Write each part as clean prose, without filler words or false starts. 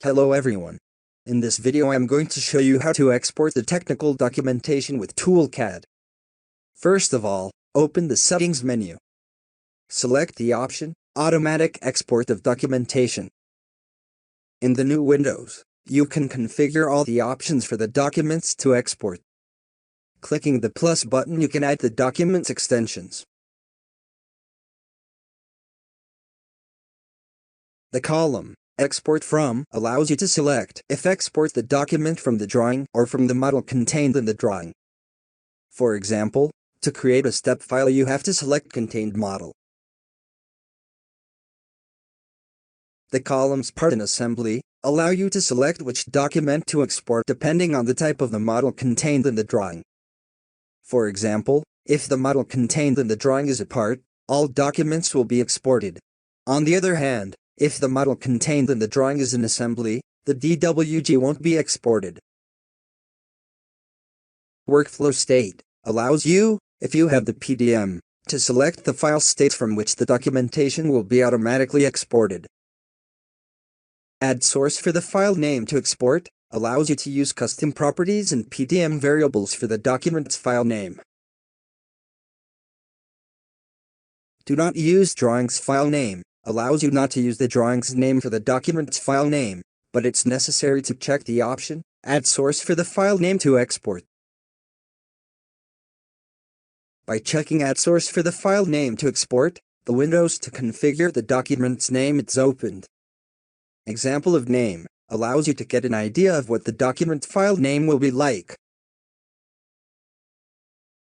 Hello everyone. In this video I am going to show you how to export the technical documentation with Toolcad. First of all, open the Settings menu. Select the option, Automatic Export of Documentation. In the new windows, you can configure all the options for the documents to export. Clicking the plus button you can add the document's extensions. The column Export From allows you to select if export the document from the drawing or from the model contained in the drawing. For example, to create a step file you have to select Contained Model. The columns Part and Assembly allow you to select which document to export depending on the type of the model contained in the drawing. For example, if the model contained in the drawing is a part, all documents will be exported. On the other hand, if the model contained in the drawing is an assembly, the DWG won't be exported. Workflow State allows you, if you have the PDM, to select the file state from which the documentation will be automatically exported. Add source for the file name to export allows you to use custom properties and PDM variables for the document's file name. Do not use drawing's file name allows you not to use the drawing's name for the document's file name, but it's necessary to check the option, Add source for the file name to export. By checking Add source for the file name to export, the windows to configure the document's name is opened. Example of name allows you to get an idea of what the document file name will be like.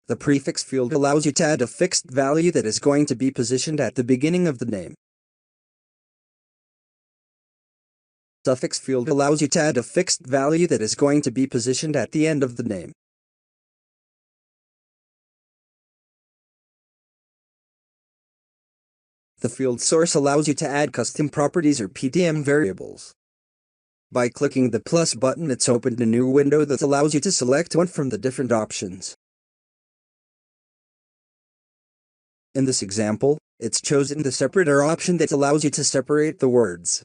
The prefix field allows you to add a fixed value that is going to be positioned at the beginning of the name. Suffix field allows you to add a fixed value that is going to be positioned at the end of the name. The field source allows you to add custom properties or PDM variables. By clicking the plus button, it's opened a new window that allows you to select one from the different options. In this example, it's chosen the separator option that allows you to separate the words.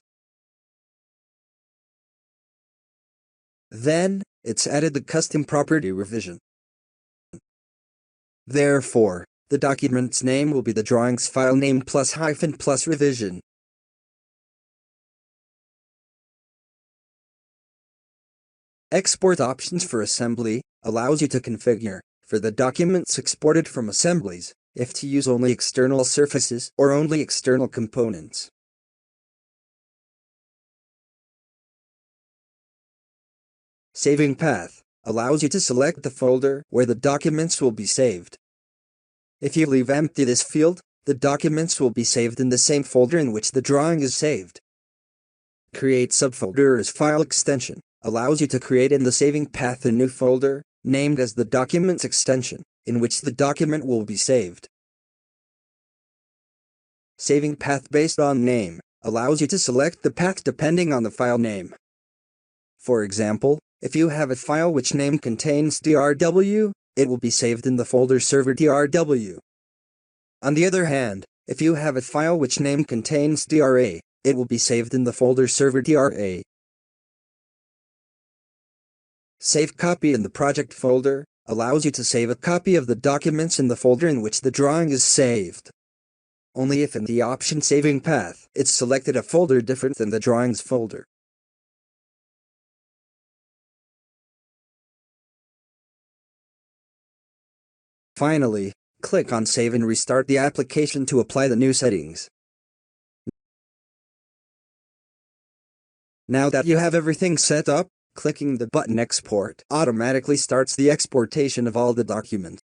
Then, it's added the custom property revision. Therefore, the document's name will be the drawing's file name plus hyphen plus revision. Export options for assembly allows you to configure, for the documents exported from assemblies, if to use only external surfaces or only external components. Saving path allows you to select the folder where the documents will be saved. If you leave empty this field, the documents will be saved in the same folder in which the drawing is saved. Create subfolder as file extension allows you to create in the saving path a new folder, named as the document's extension, in which the document will be saved. Saving path based on name allows you to select the path depending on the file name. For example, if you have a file which name contains drw, it will be saved in the folder server drw. On the other hand, if you have a file which name contains dra, it will be saved in the folder server dra. Save copy in the project folder allows you to save a copy of the documents in the folder in which the drawing is saved. Only if in the option saving path, it's selected a folder different than the drawing's folder. Finally, click on Save and restart the application to apply the new settings. Now that you have everything set up, clicking the button Export automatically starts the exportation of all the documents.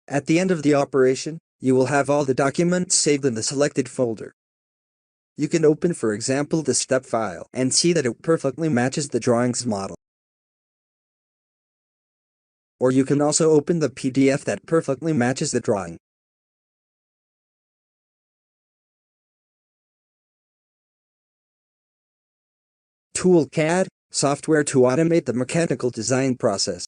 At the end of the operation, you will have all the documents saved in the selected folder. You can open, for example, the step file and see that it perfectly matches the drawing's model. Or you can also open the PDF that perfectly matches the drawing. Toolcad, software to automate the mechanical design process.